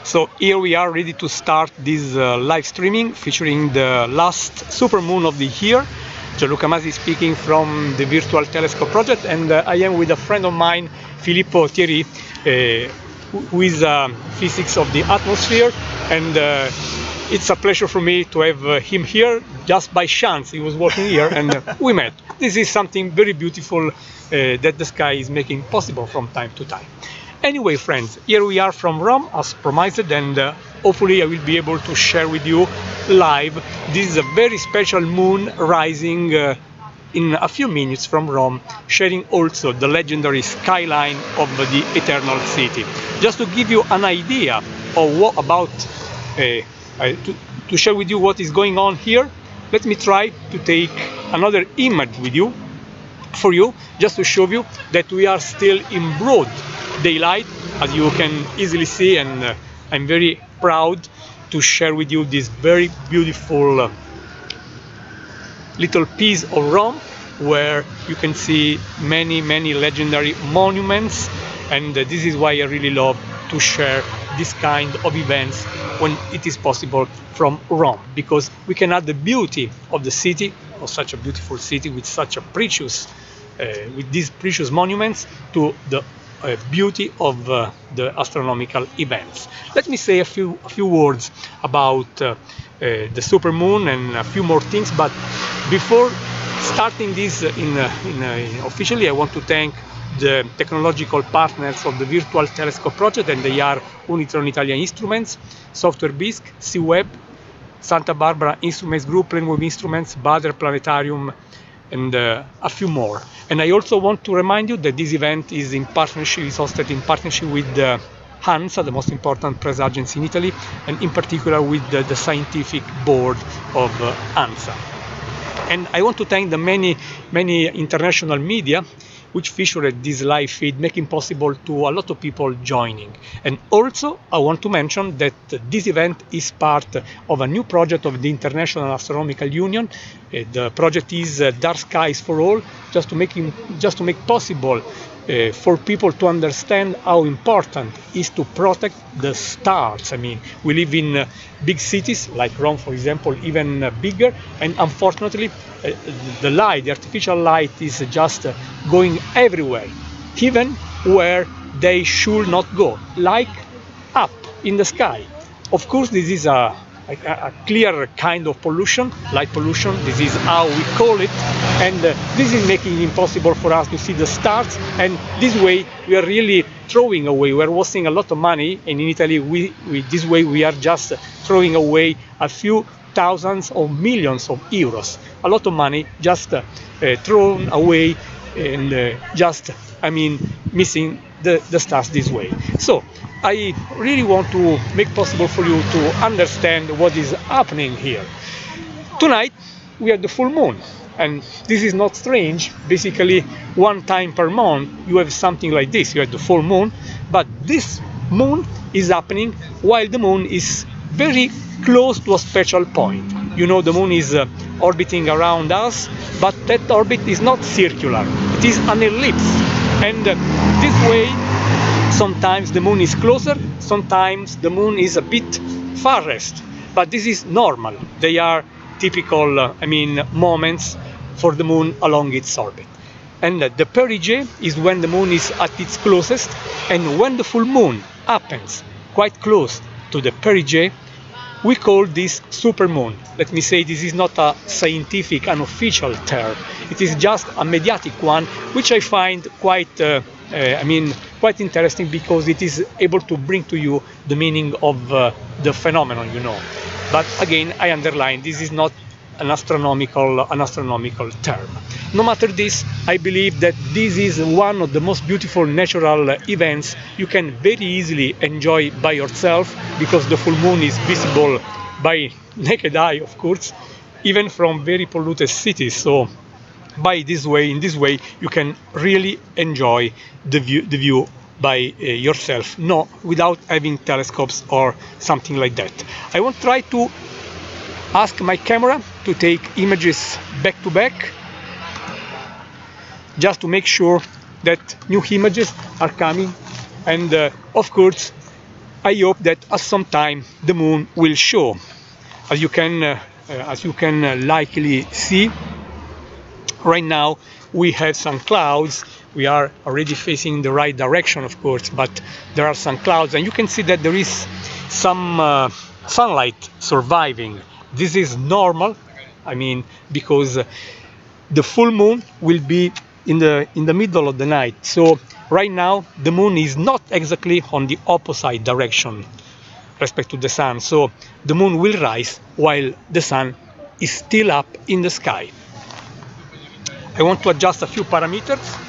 So here we are ready to start this live streaming featuring the last supermoon of the year. Gianluca Masi speaking from the Virtual Telescope project, and I am with a friend of mine, Filippo Thierry, who is physics of the atmosphere, and it's a pleasure for me to have him here. Just by chance he was working here and we met. This is something very beautiful that the sky is making possible from time to time. Anyway, friends, here we are from Rome as promised, and hopefully I will be able to share with you live. This is a very special moon rising in a few minutes from Rome, sharing also the legendary skyline of the Eternal City. Just to give you an idea of what about to share with you what is going on here, let me try to take another image with you for you, just to show you that we are still in broad daylight, as you can easily see, and I'm very proud to share with you this very beautiful little piece of Rome, where you can see many legendary monuments, and this is why I really love to share this kind of events when it is possible from Rome, because we can add the beauty of the city, of such a beautiful city with such a precious with these precious monuments, to the beauty of the astronomical events. Let me say a few words about the supermoon and a few more things, but before starting this officially, I want to thank the technological partners of the Virtual Telescope project, and they are Unitron Italia Instruments, Software Bisq, C-Web, Santa Barbara Instruments Group, Planewave Instruments, Bader Planetarium, and a few more. And I also want to remind you that this event is hosted in partnership with HANSA, the most important press agency in Italy, and in particular with the scientific board of HANSA. And I want to thank the many international media which featured this live feed, making possible to a lot of people joining. And also I want to mention that this event is part of a new project of the International Astronomical Union. The project is Dark Skies for All, just to make possible for people to understand how important it is to protect the stars. I mean, we live in big cities like Rome, for example, even bigger, and unfortunately the artificial light is just going everywhere, even where they should not go, like up in the sky. Of course, this is a clear kind of pollution, light pollution. This is how we call it, and this is making it impossible for us to see the stars, and this way we are really throwing away, we are wasting a lot of money, and in Italy this way we are just throwing away a few thousands or millions of euros, a lot of money just thrown away, and missing the stars this way. So I really want to make possible for you to understand what is happening here. Tonight we have the full moon, and this is not strange. Basically, one time per month you have something like this. You have the full moon, but this moon is happening while the moon is very close to a special point. You know, the moon is orbiting around us, but that orbit is not circular. It is an ellipse, and this way sometimes the moon is closer, sometimes the moon is a bit farthest, but this is normal. They are typical moments for the moon along its orbit. And the perigee is when the moon is at its closest, and when the full moon happens quite close to the perigee, we call this supermoon. Let me say, this is not a scientific, unofficial term. It is just a mediatic one, which I find quite interesting, because it is able to bring to you the meaning of the phenomenon, you know. But again, I underline, this is not an astronomical term. No matter this, I believe that this is one of the most beautiful natural events you can very easily enjoy by yourself, because the full moon is visible by naked eye, of course, even from very polluted cities. So in this way you can really enjoy the view by yourself, without having telescopes or something like that. I won't try to ask my camera to take images back to back, just to make sure that new images are coming, and of course I hope that at some time the moon will show. As you can likely see, right now we have some clouds. We are already facing the right direction, of course, but there are some clouds, and you can see that there is some sunlight surviving. This is normal, I mean, because the full moon will be in the middle of the night. So right now the moon is not exactly on the opposite direction respect to the sun. So the moon will rise while the sun is still up in the sky. I want to adjust a few parameters.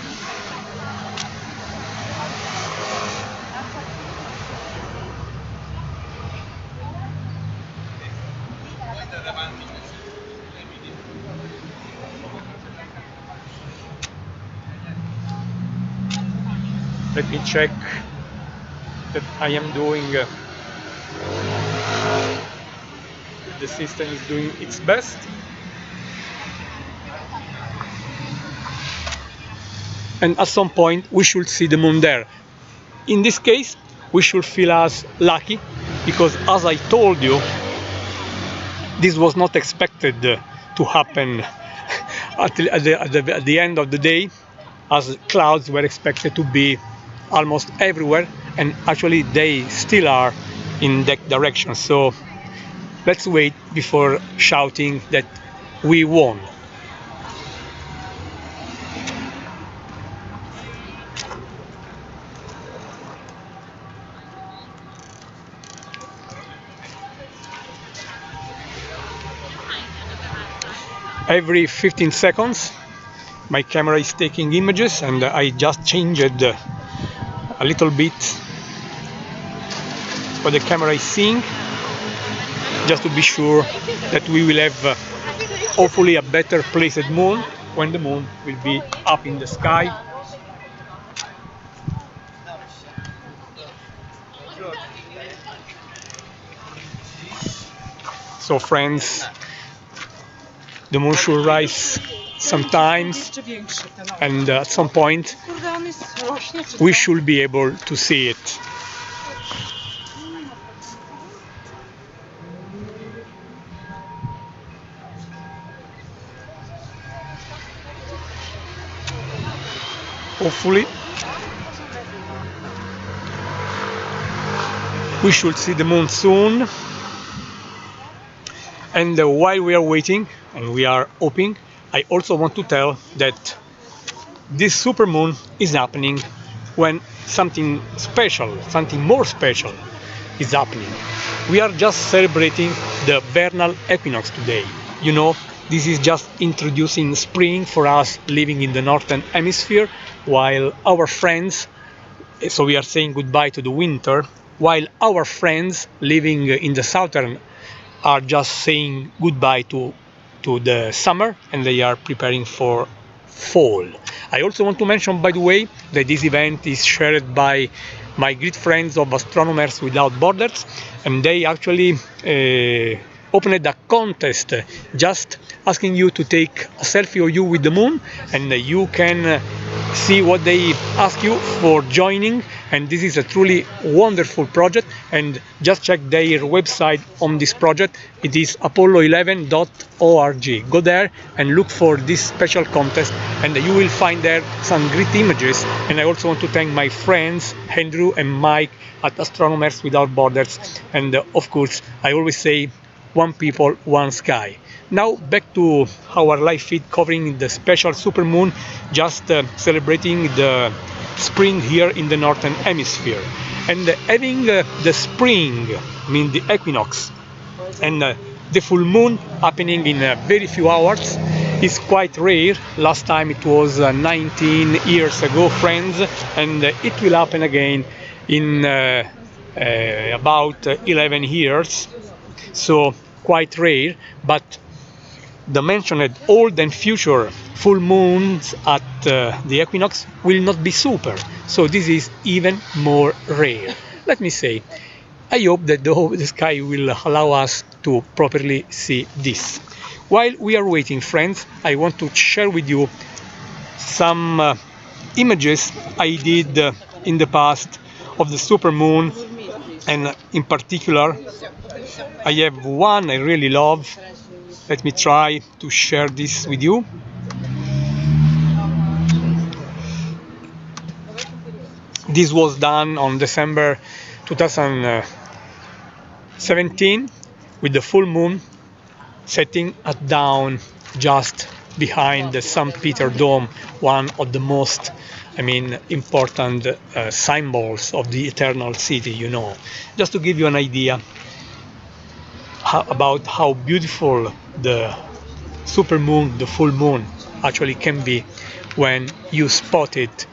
Let me check that I am doing the system is doing its best. And at some point we should see the moon there. In this case, we should feel us lucky, because as I told you, this was not expected to happen at the end of the day, as clouds were expected to be almost everywhere, and actually they still are in that direction. So let's wait before shouting that we won. Every 15 seconds my camera is taking images, and I just changed a little bit what the camera is seeing, just to be sure that we will have hopefully a better placed moon when the moon will be up in the sky. So friends, the moon should rise sometimes, and at some point we should be able to see it. Hopefully we should see the moon soon. And while we are waiting and we are hoping, I also want to tell that this supermoon is happening when something special, something more special is happening. We are just celebrating the Vernal Equinox today. You know, this is just introducing spring for us living in the northern hemisphere, while our friends, so we are saying goodbye to the winter, while our friends living in the southern are just saying goodbye to the summer, and they are preparing for fall. I also want to mention, by the way, that this event is shared by my great friends of Astronomers Without Borders, and they actually opened a contest just asking you to take a selfie of you with the moon, and you can see what they ask you for joining. And this is a truly wonderful project, and just check their website on this project. It is apollo11.org. Go there and look for this special contest, and you will find there some great images. And I also want to thank my friends Andrew and Mike at Astronomers Without Borders, and of course I always say one people, one sky. Now back to our live feed covering the special supermoon, just celebrating the spring here in the northern hemisphere. And having the spring, I mean the equinox, and the full moon happening in very few hours is quite rare. Last time it was 19 years ago, friends, and it will happen again in about 11 years. So quite rare, but the mentioned old and future full moons at the equinox will not be super, so this is even more rare. Let me say, I hope that the sky will allow us to properly see this. While we are waiting, friends, I want to share with you some images I did in the past of the supermoon And in particular, I have one I really love. Let me try to share this with you. This was done on December 2017 with the full moon setting at dawn just behind the St. Peter Dome, one of the most, important symbols of the Eternal City, Just to give you an idea about how beautiful the supermoon, the full moon, actually can be when you spot it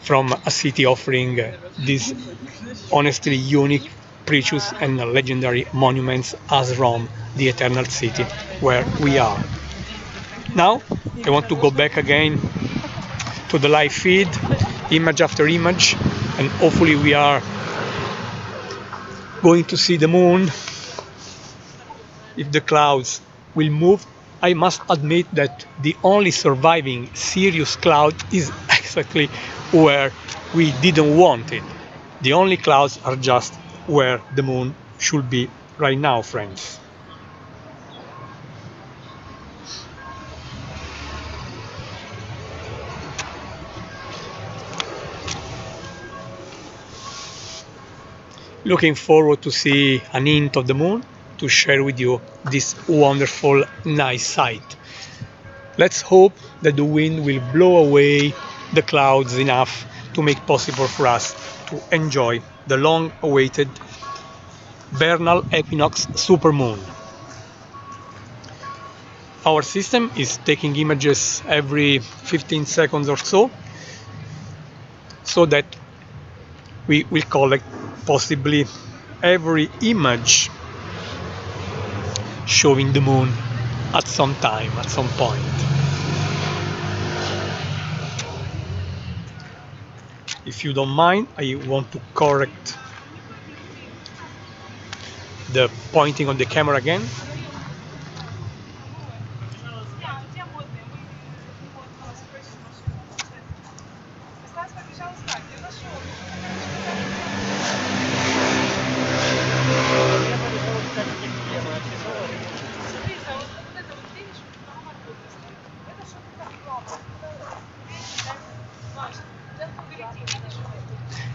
from a city offering these honestly unique, precious, and legendary monuments as Rome, the Eternal City, where we are. Now, I want to go back again to the live feed, image after image, and hopefully we are going to see the moon if the clouds will move. I must admit that the only surviving serious cloud is exactly where we didn't want it. The only clouds are just where the moon should be right now, friends. Looking forward to see an hint of the moon to share with you this wonderful night sight. Let's hope that the wind will blow away the clouds enough to make possible for us to enjoy the long-awaited Vernal Equinox Supermoon. Our system is taking images every 15 seconds or so that we will collect possibly every image showing the moon at some time, at some point. If you don't mind, I want to correct the pointing on the camera again.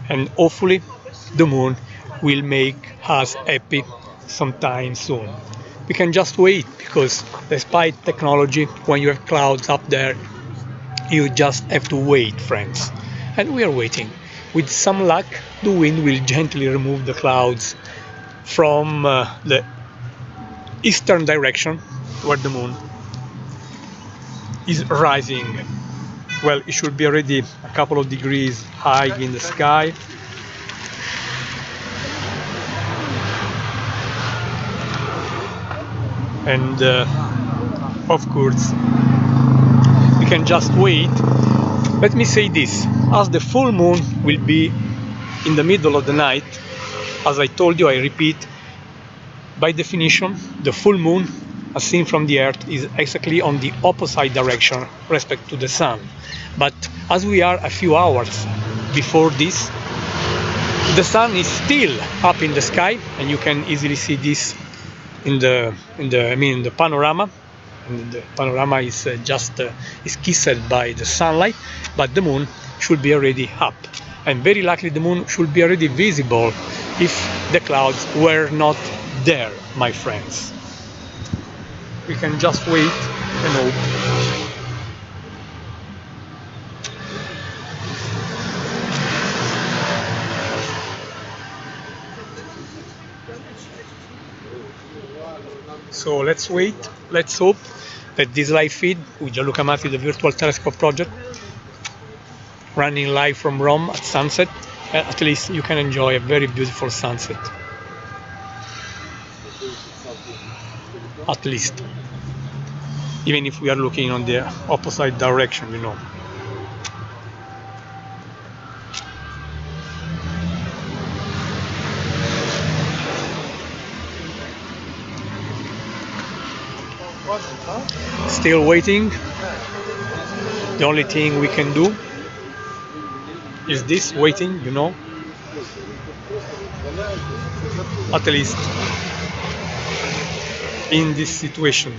And hopefully the moon will make us happy sometime soon. We can just wait, because despite technology, when you have clouds up there, you just have to wait, friends. And we are waiting. With some luck, the wind will gently remove the clouds from the eastern direction where the moon is rising. Well, it should be already a couple of degrees high in the sky. And of course, we can just wait. Let me say this, as the full moon will be in the middle of the night, as I told you, I repeat, by definition, the full moon, as seen from the Earth, is exactly on the opposite direction respect to the Sun. But as we are a few hours before this, the Sun is still up in the sky, and you can easily see this in the panorama. And the panorama is is kissed by the sunlight, but the moon should be already up, and very likely the moon should be already visible if the clouds were not there, my friends. We can just wait and hope. So let's wait, let's hope that this live feed with Gianluca Matti, the Virtual Telescope Project, running live from Rome at sunset, at least you can enjoy a very beautiful sunset. At least. Even if we are looking on the opposite direction, Still waiting. The only thing we can do is this, waiting, at least in this situation.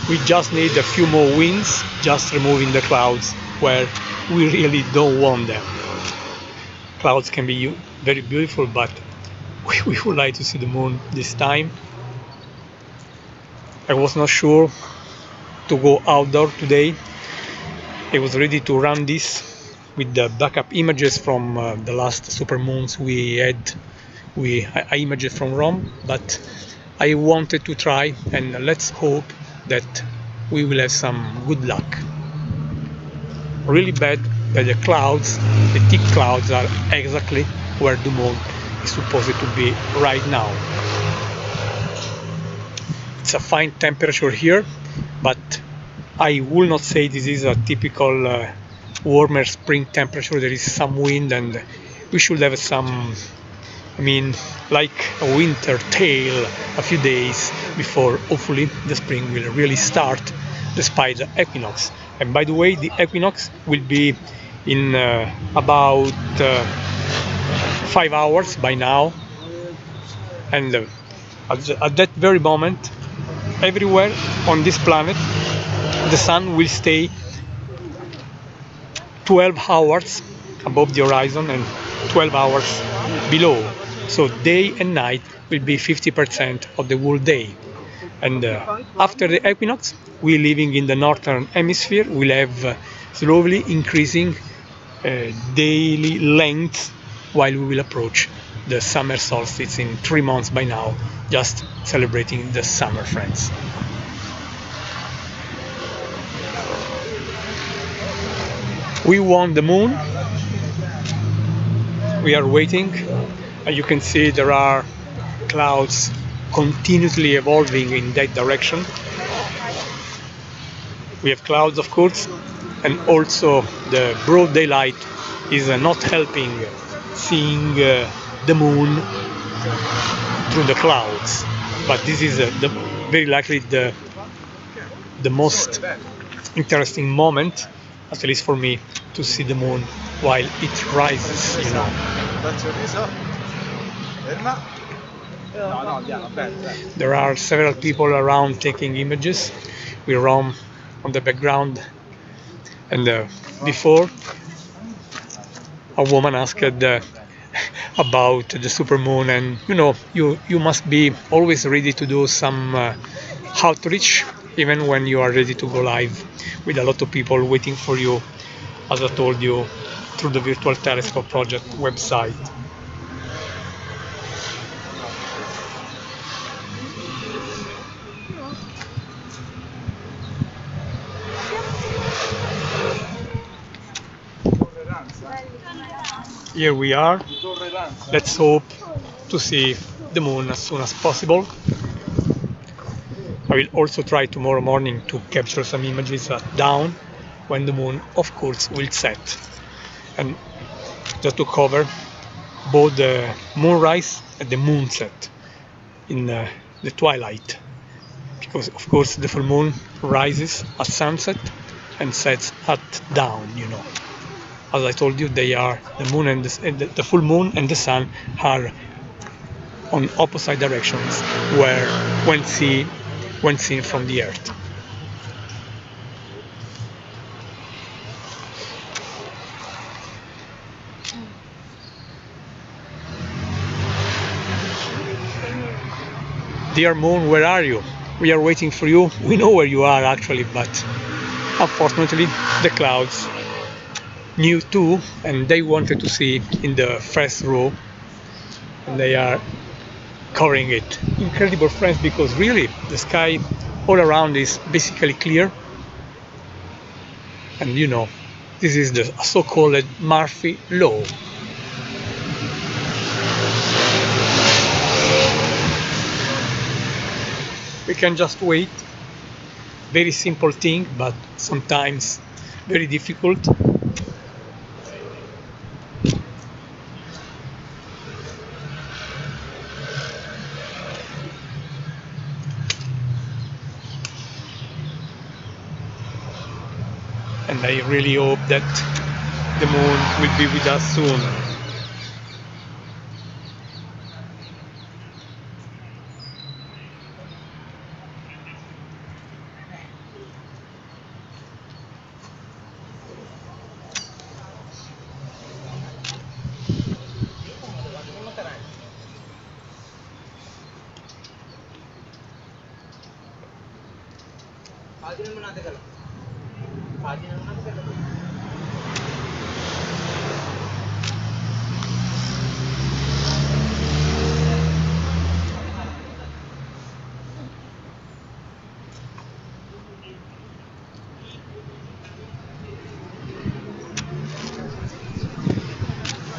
We just need a few more winds, just removing the clouds where we really don't want them. Clouds can be very beautiful, but we would like to see the moon this time. I was not sure to go outdoor today. I was ready to run this with the backup images from the last supermoons we had. I imaged from Rome, but I wanted to try, and let's hope that we will have some good luck. Really bad that the clouds, the thick clouds, are exactly where the moon is supposed to be right now. It's a fine temperature here, but I will not say this is a typical warmer spring temperature. There is some wind, and we should have some, like a winter tail a few days before hopefully the spring will really start, despite the equinox. And by the way, the equinox will be in about 5 hours by now, and at that very moment, everywhere on this planet, the sun will stay 12 hours above the horizon and 12 hours below. So day and night will be 50% of the whole day. And after the equinox, we living in the northern hemisphere will have slowly increasing daily length, while we will approach the summer solstice in 3 months by now, just celebrating the summer, friends. We want the moon. We are waiting. As you can see, there are clouds continuously evolving in that direction. We have clouds, of course, and also the broad daylight is not helping seeing the moon through the clouds. But this is very likely the most interesting moment, at least for me, to see the moon while it rises, you know. There are several people around taking images. We roam on the background, and before a woman asked about the supermoon, and you must be always ready to do some outreach, even when you are ready to go live, with a lot of people waiting for you, as I told you, through the virtual telescope project website. Here we are. Let's hope to see the moon as soon as possible. I will also try tomorrow morning to capture some images at dawn, when the moon, of course, will set, and just to cover both the moonrise and the moonset in the twilight, because of course the full moon rises at sunset and sets at dawn. As I told you, they are the moon and the full moon and the sun are on opposite directions, where when seen from the earth. Dear moon, where are you? We are waiting for you. We know where you are actually, but unfortunately the clouds knew too, and they wanted to see in the first row, and they are covering it. Incredible, friends, because really the sky all around is basically clear, and this is the so-called Murphy law. We can just wait. Very simple thing, but sometimes very difficult. and I really hope that the moon will be with us soon.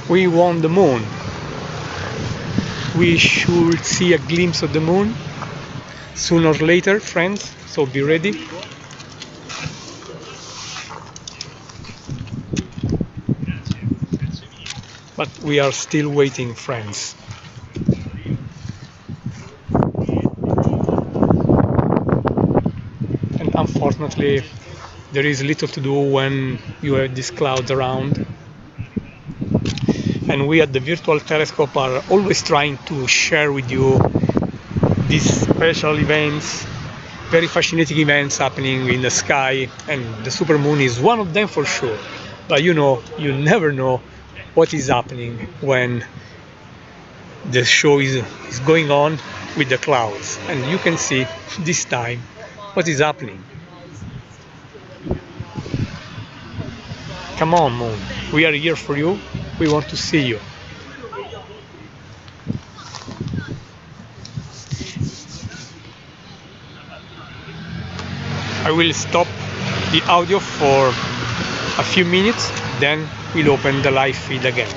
We won the moon. We should see a glimpse of the moon sooner or later, friends, so be ready. But we are still waiting, friends. And unfortunately, there is little to do when you have these clouds around. And we at the Virtual Telescope are always trying to share with you these special events, very fascinating events happening in the sky, and the supermoon is one of them for sure. But you know, you never know what is happening when the show is going on with the clouds, and you can see this time what is happening. Come on, moon, we are here for you, we want to see you. I will stop the audio for a few minutes, then we'll open the live feed again.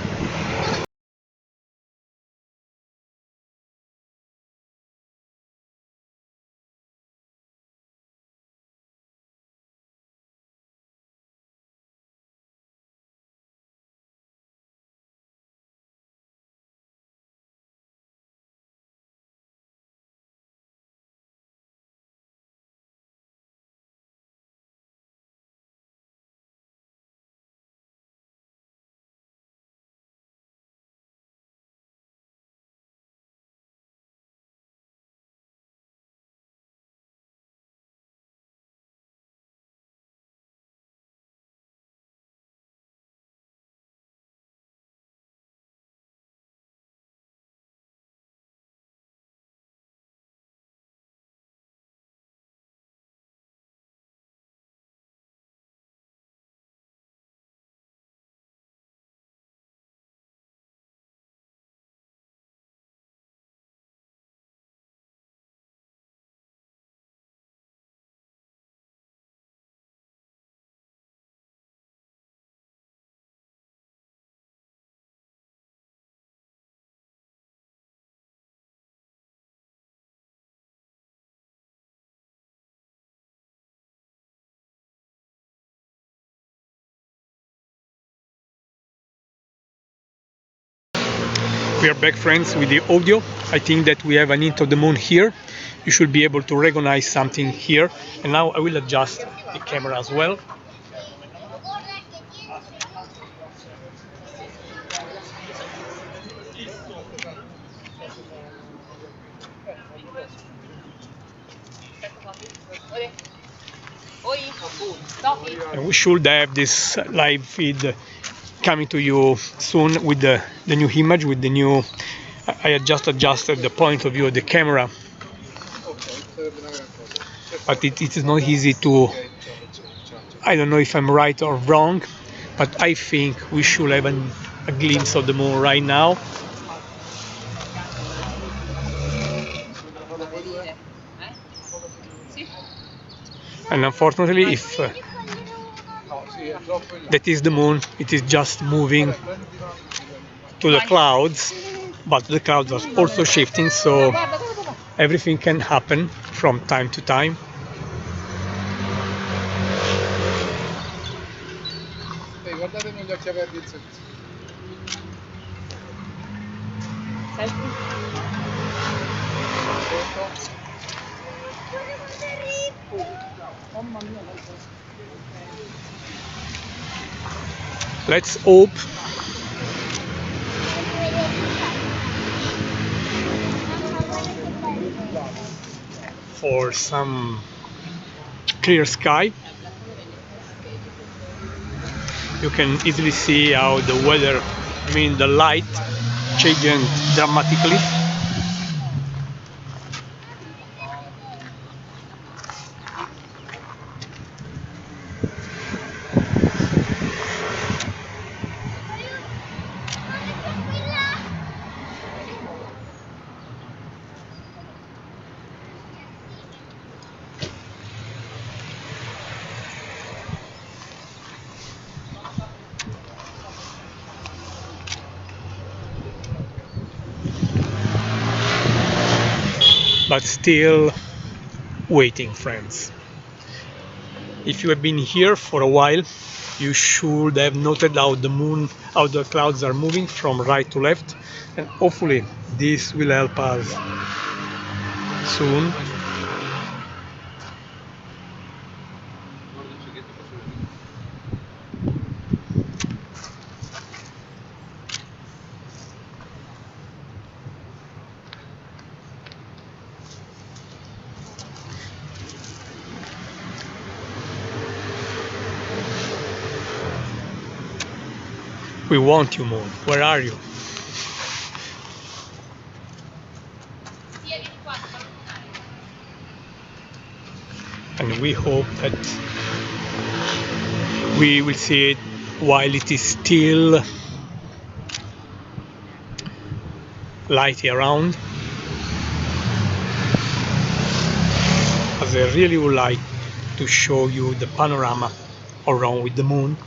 We are back, friends, with the audio. I think that we have an hint of the moon here. You should be able to recognize something here. And now I will adjust the camera as well. And we should have this live feed coming to you soon with the new image, with the new... I just adjusted the point of view of the camera. But it is not easy to... I don't know if I'm right or wrong, but I think we should have a glimpse of the moon right now. And unfortunately, if that is the moon, it is just moving to the clouds, but the clouds are also shifting, so everything can happen from time to time. Let's hope for some clear sky. You can easily see how the weather, I mean the light, changing dramatically. But still waiting, friends. If you have been here for a while, you should have noted how the clouds are moving from right to left, and hopefully this will help us soon. We want you, moon. Where are you? And we hope that we will see it while it is still lighty around, as I really would like to show you the panorama around with the moon.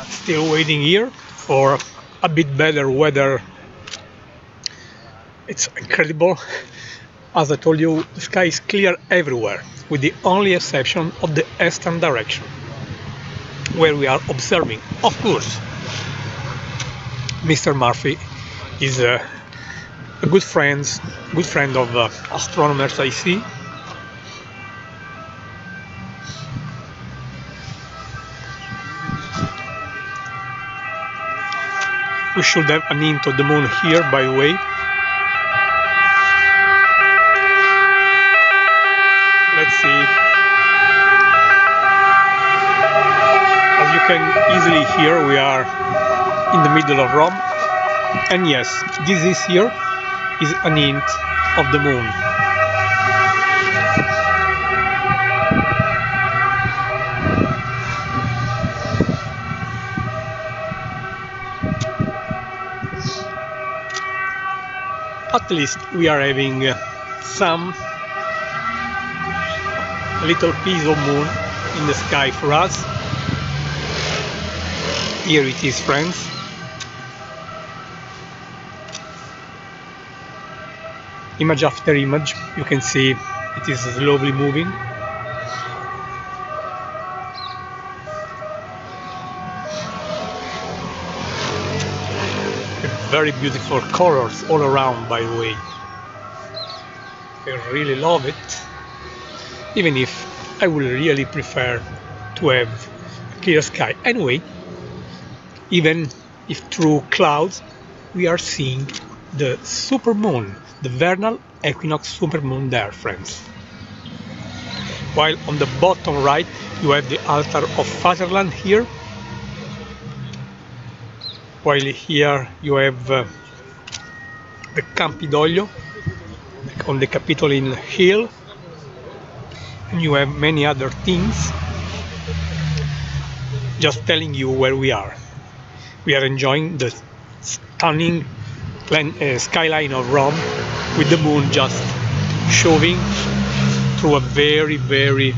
Still waiting here for a bit better weather. It's incredible. As I told you, the sky is clear everywhere, with the only exception of the eastern direction, where we are observing. Of course, Mr. Murphy is a good friend of astronomers I see. We should have an hint of the moon here, by the way. Let's see. As you can easily hear, we are in the middle of Rome. And yes, this is here is an hint of the moon. At least we are having some little piece of moon in the sky for us. Here it is, friends. Image after image, you can see it is slowly moving. Very beautiful colors all around, by the way. I really love it, even if I would really prefer to have a clear sky. Anyway, even if through clouds, we are seeing the supermoon, the Vernal Equinox Supermoon there, friends. While on the bottom right, you have the altar of Fatherland here. While here you have the Campidoglio on the Capitoline Hill. And you have many other things. Just telling you where we are. We are enjoying the stunning skyline of Rome with the moon just showing through a very, very,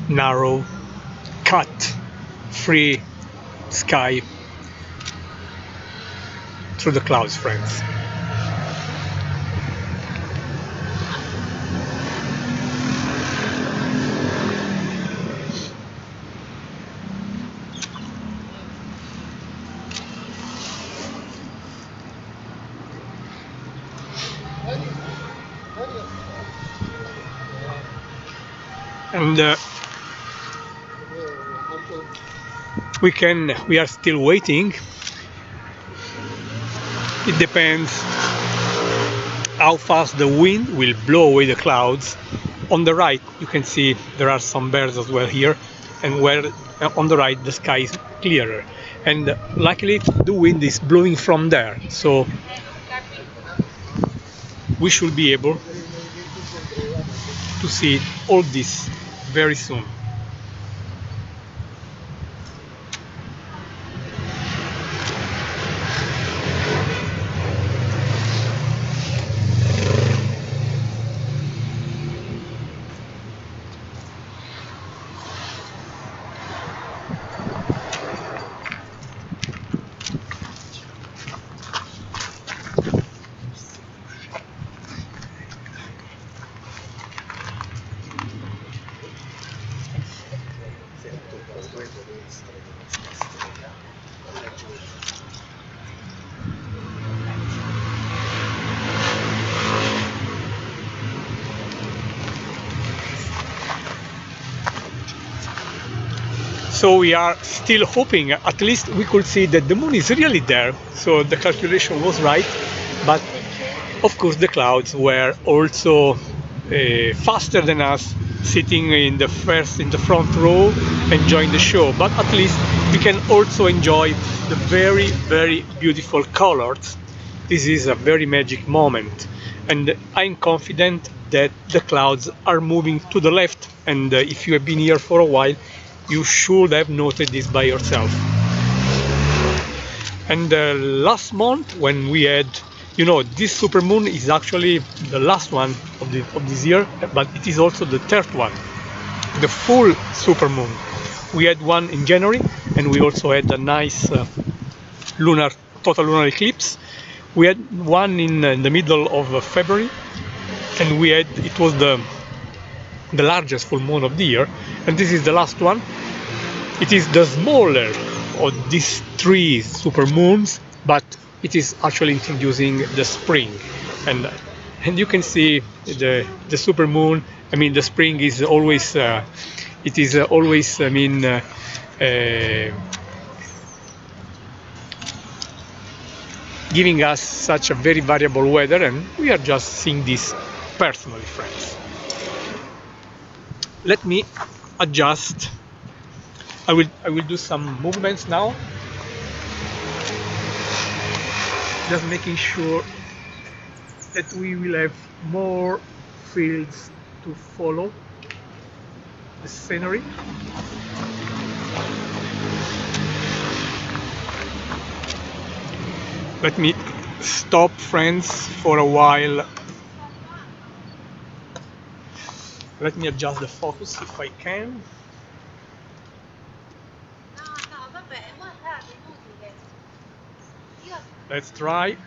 narrow, cut, free sky through the clouds, friends. And we are still waiting. It depends how fast the wind will blow away the clouds. On the right you can see there are some birds as well here, and where on the right the sky is clearer, and luckily the wind is blowing from there, so we should be able to see all this very soon. So we are still hoping, at least we could see that the moon is really there, so the calculation was right, but of course the clouds were also faster than us, sitting in the front row enjoying the show, but at least we can also enjoy the very, very beautiful colors. This is a very magic moment, and I'm confident that the clouds are moving to the left, and if you have been here for a while, you should have noted this by yourself. And last month when we had, this supermoon is actually the last one of this year, but it is also the third one, the full supermoon. We had one in January, and we also had a nice total lunar eclipse. We had one in the middle of February, and it was the largest full moon of the year, and this is the last one. It is the smaller of these three supermoons, but it is actually introducing the spring, and you can see the supermoon. I mean, the spring is always giving us such a very variable weather, and we are just seeing this personally, friends. Let me adjust. I will do some movements now, just making sure that we will have more fields to follow the scenery. Let me stop, friends, for a while. Let me adjust the focus if I can. Let's try.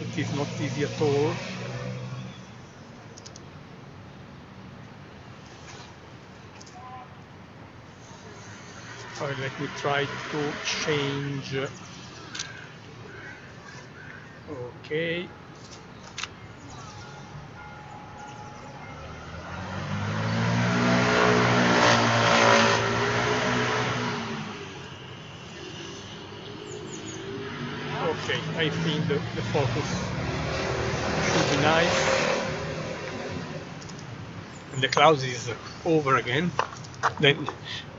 It is not easy at all. Let me try to change. Okay. Okay, I think the focus should be nice. And the clouds is over again. Then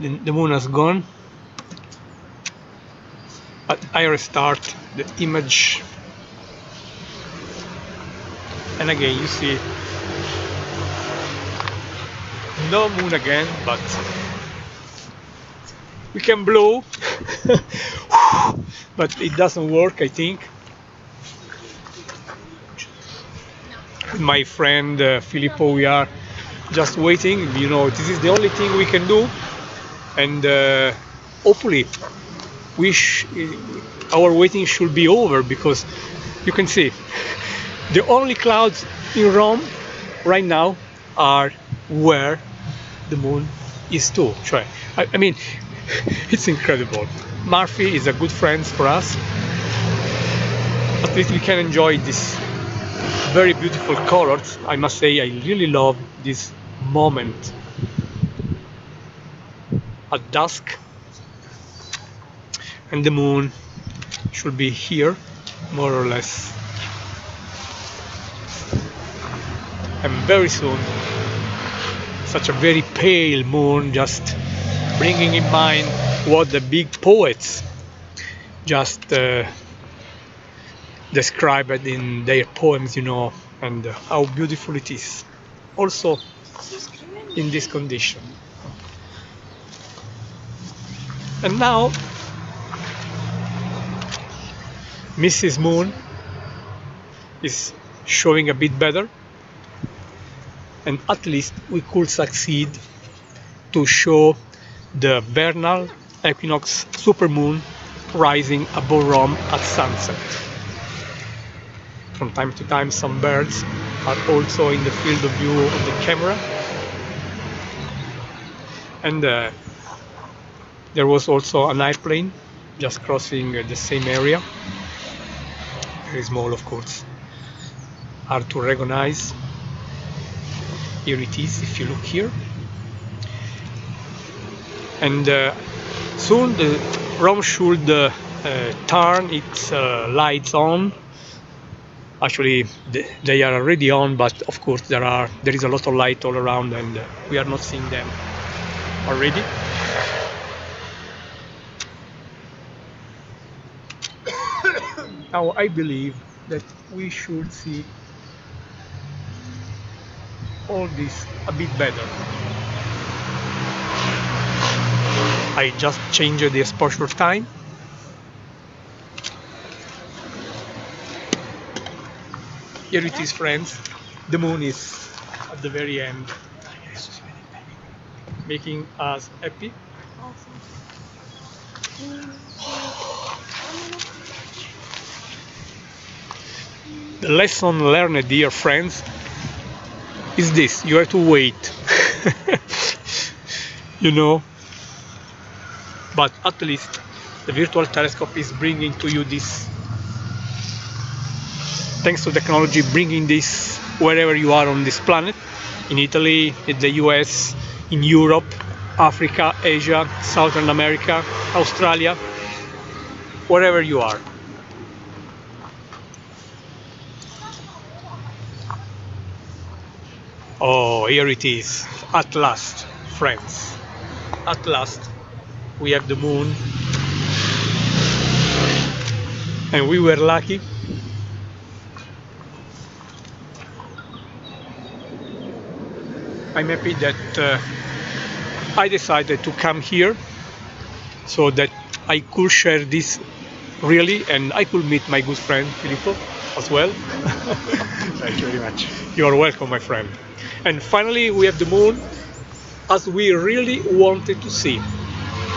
the moon has gone. But I restart the image. And again you see no moon again, but we can blow. But it doesn't work, I think. With my friend Filippo, we are just waiting. You know, this is the only thing we can do, and hopefully our waiting should be over, because you can see the only clouds in Rome right now are where the moon is too. I mean, it's incredible. Murphy is a good friend for us. At least we can enjoy this very beautiful colors. I must say, I really love this moment at dusk, and the moon should be here more or less, and very soon such a very pale moon, just bringing in mind what the big poets just described in their poems, you know, and how beautiful it is also in this condition. And now Mrs. Moon is showing a bit better, and at least we could succeed to show the Vernal Equinox Supermoon rising above Rome at sunset. From time to time some birds are also in the field of view of the camera, and there was also an airplane just crossing the same area. Very small, of course, hard to recognize. Here it is if you look here. And soon the Rome should turn its lights on. Actually they are already on, but of course there is a lot of light all around, and we are not seeing them already. Now I believe that we should see all this a bit better. I just changed the exposure time. Here it is, friends. The moon is at the very end, making us happy. The lesson learned, dear friends, is this: you have to wait. You know, but at least the virtual telescope is bringing to you this, thanks to technology, bringing this wherever you are on this planet, in Italy, in the US, in Europe, Africa, Asia, Southern America, Australia, wherever you are. Oh, here it is, at last, friends. At last, we have the moon, and we were lucky. I'm happy that I decided to come here so that I could share this really, and I could meet my good friend Filippo as well. Thank you very much. You are welcome, my friend. And finally we have the moon as we really wanted to see.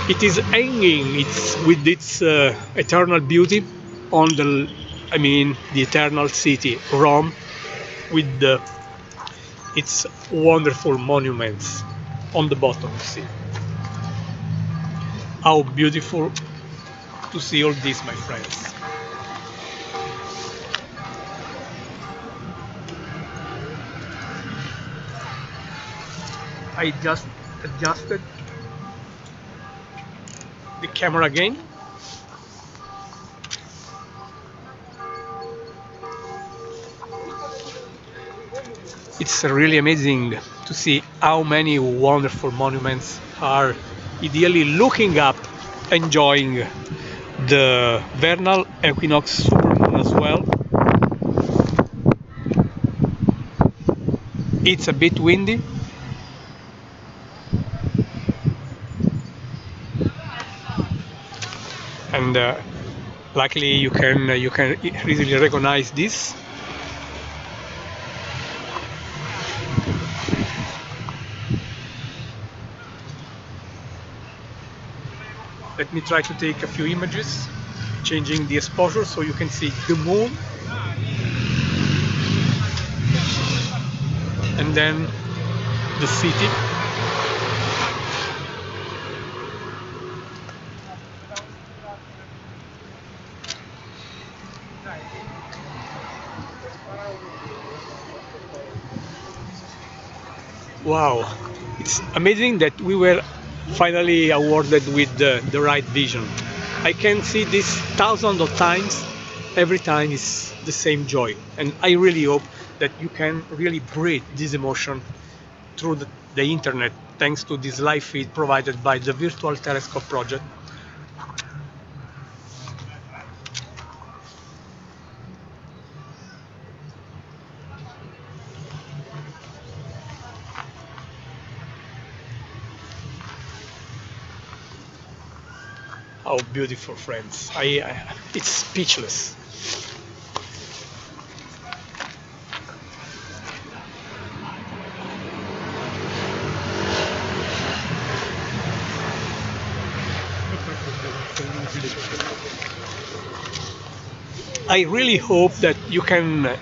It is hanging. It's with its eternal beauty on the, I mean, the eternal city, Rome, with its wonderful monuments on the bottom. See how beautiful to see all this, my friends. I just adjusted the camera again. It's really amazing to see how many wonderful monuments are ideally looking up, enjoying the Vernal Equinox Supermoon as well. It's a bit windy, and luckily you can easily recognize this. Let me try to take a few images, changing the exposure so you can see the moon and then the city. Wow, it's amazing that we were finally awarded with the right vision. I can see this thousands of times. Every time is the same joy, and I really hope that you can really breathe this emotion through the internet thanks to this live feed provided by the Virtual Telescope project. How beautiful, friends! It's speechless. I really hope that you can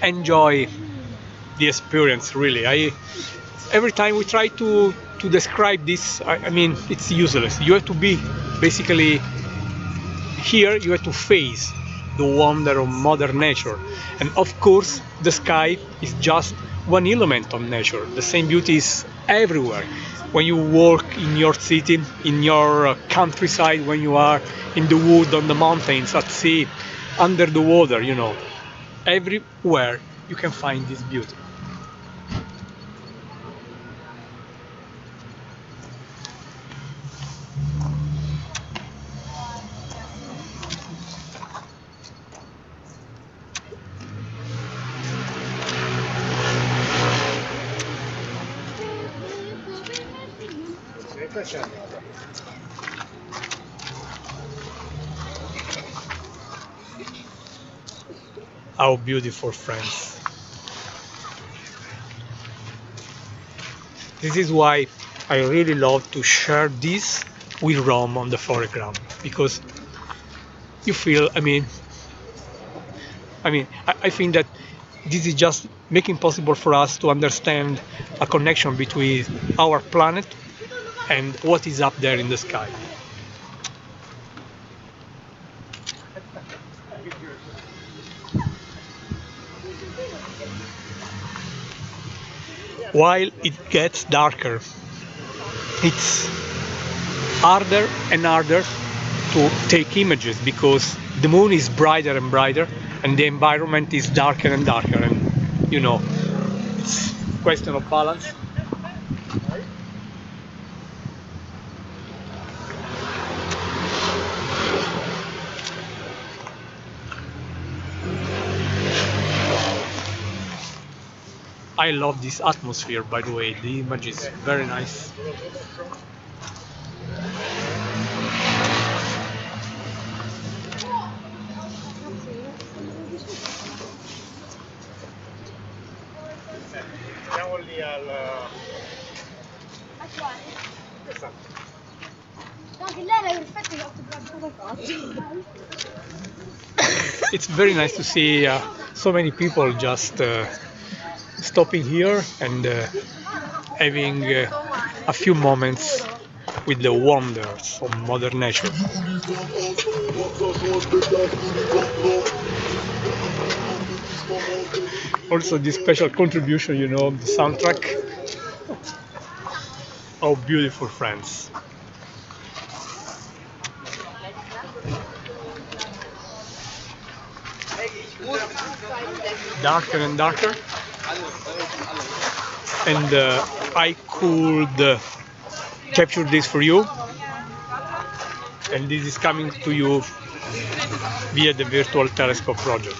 enjoy the experience. Really, every time we try to describe this, I mean, it's useless. You have to be basically here. You have to face the wonder of modern nature, and of course, the sky is just one element of nature. The same beauty is everywhere. When you walk in your city, in your countryside, when you are in the wood, on the mountains, at sea, under the water, everywhere you can find this beauty. How beautiful, friends. This is why I really love to share this with Rome on the foreground, because you feel, I think that this is just making possible for us to understand a connection between our planet and what is up there in the sky. While it gets darker, it's harder and harder to take images because the moon is brighter and brighter and the environment is darker and darker, and it's a question of balance. I love this atmosphere, by the way. The image is very nice. Andiamo lì al... Esatto. It's very nice to see so many people just stopping here and having a few moments with the wonders of Mother Nature. Also, this special contribution, you know, the soundtrack. Oh, beautiful friends. Darker and darker. And I could capture this for you. And this is coming to you via the Virtual Telescope project.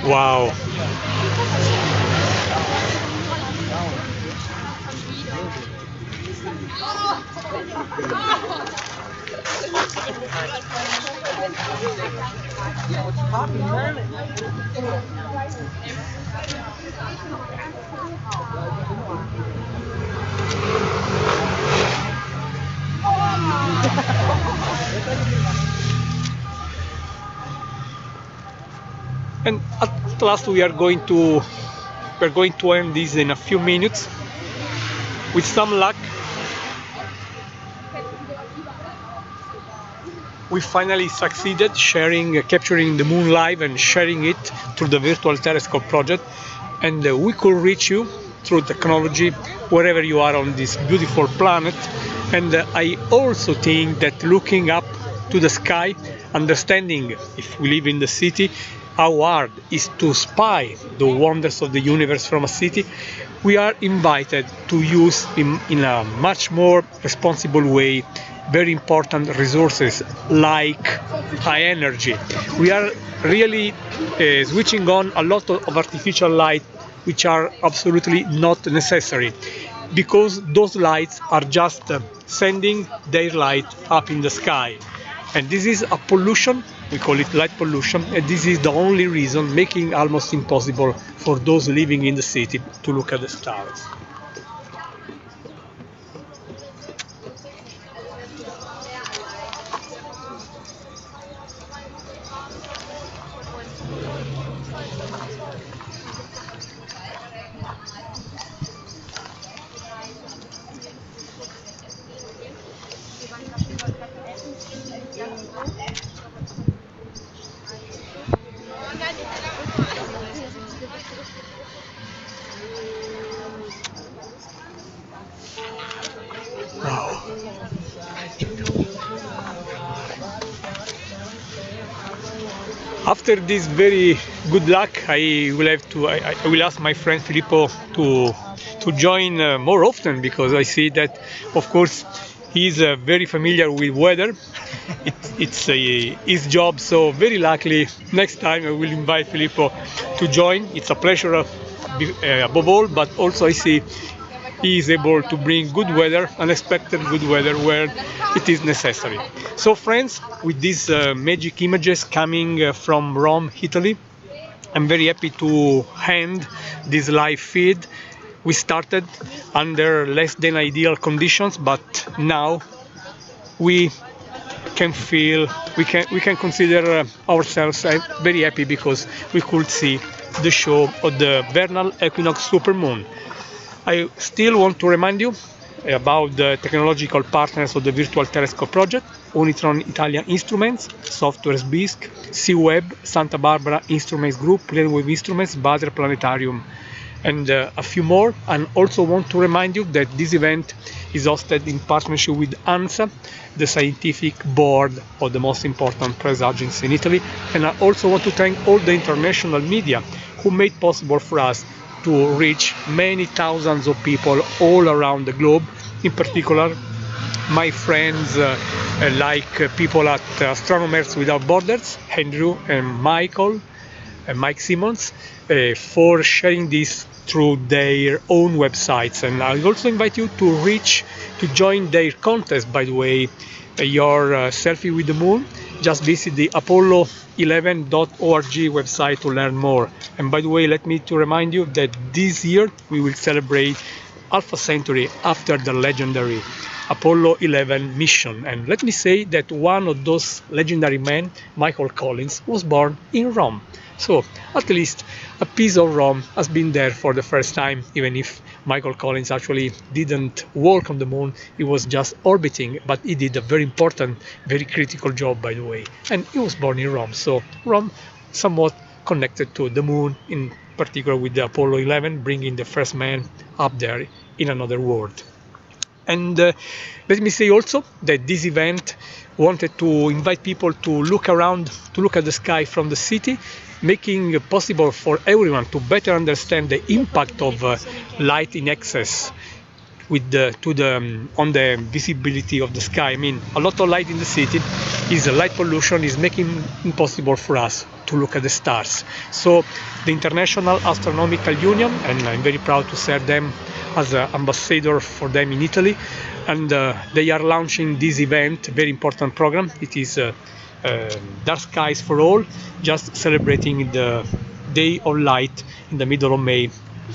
Wow. And at last we're going to end this in a few minutes. With some luck, we finally succeeded capturing the moon live and sharing it through the Virtual Telescope project, and we could reach you through technology wherever you are on this beautiful planet. And I also think that looking up to the sky, understanding if we live in the city, how hard is to spy the wonders of the universe from a city, we are invited to use in a much more responsible way very important resources like high energy. We are really switching on a lot of artificial light which are absolutely not necessary, because those lights are just sending their light up in the sky. And this is a pollution, we call it light pollution, and this is the only reason making almost impossible for those living in the city to look at the stars. Wow. After this very good luck, I will ask my friend Filippo to join more often, because I see that, of course, he's very familiar with weather. It's his job, so very likely next time I will invite Filippo to join. It's a pleasure above all, but also I see he is able to bring good weather, unexpected good weather where it is necessary. So friends, with these magic images coming from Rome, Italy, I'm very happy to end this live feed. We started under less than ideal conditions, but now we can feel, we can consider ourselves very happy because we could see the show of the Vernal Equinox Supermoon. I still want to remind you about the technological partners of the Virtual Telescope project: Unitron Italian Instruments, Softwares BISC, C-Web, Santa Barbara Instruments Group, Planewave Instruments, Bader Planetarium, and a few more. And also want to remind you that this event is hosted in partnership with ANSA, the scientific board of the most important press agency in Italy. And I also want to thank all the international media who made possible for us to reach many thousands of people all around the globe. In particular, my friends like people at Astronomers Without Borders, Andrew and Michael and Mike Simmons, for sharing this through their own websites. And I also invite you to join their contest, by the way, your selfie with the moon. Just visit the apollo11.org website to learn more. And by the way, let me to remind you that this year we will celebrate half a century after the legendary Apollo 11 mission. And let me say that one of those legendary men, Michael Collins, was born in Rome. So at least a piece of Rome has been there for the first time, even if Michael Collins actually didn't walk on the moon, he was just orbiting, but he did a very important, very critical job, by the way. And he was born in Rome, so Rome somewhat connected to the moon, in particular with the Apollo 11, bringing the first man up there in another world. And let me say also that this event wanted to invite people to look around, to look at the sky from the city, making it possible for everyone to better understand the impact of light in excess on the visibility of the sky. I mean, a lot of light in the city is light pollution, is making it impossible for us to look at the stars. So the International Astronomical Union, and I'm very proud to serve them as an ambassador for them in Italy, and they are launching this event, very important program. It is Dark Skies for All, just celebrating the Day of Light in the middle of May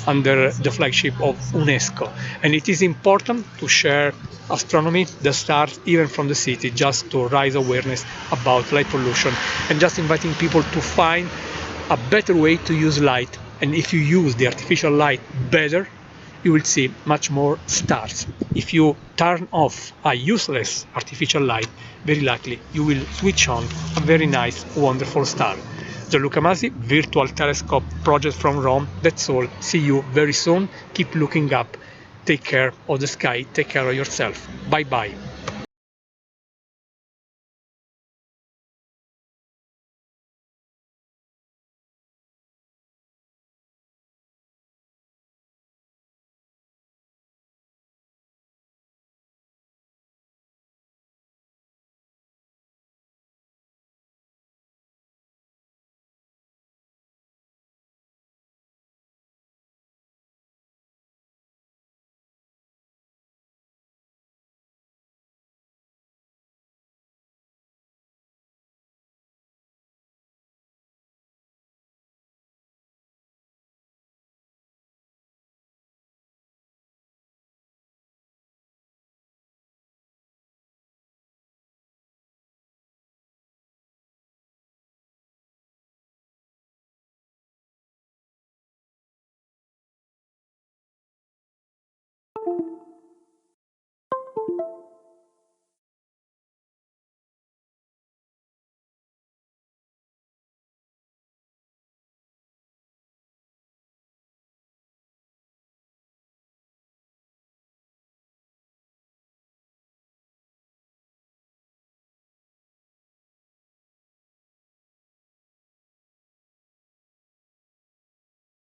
under the flagship of UNESCO. And it is important to share astronomy, the stars, even from the city, just to raise awareness about light pollution and just inviting people to find a better way to use light. And if you use the artificial light better, you will see much more stars. If you turn off a useless artificial light, very likely you will switch on a very nice, wonderful star. Gianluca Masi, Virtual Telescope Project from Rome. That's all. See you very soon. Keep looking up. Take care of the sky. Take care of yourself. Bye bye.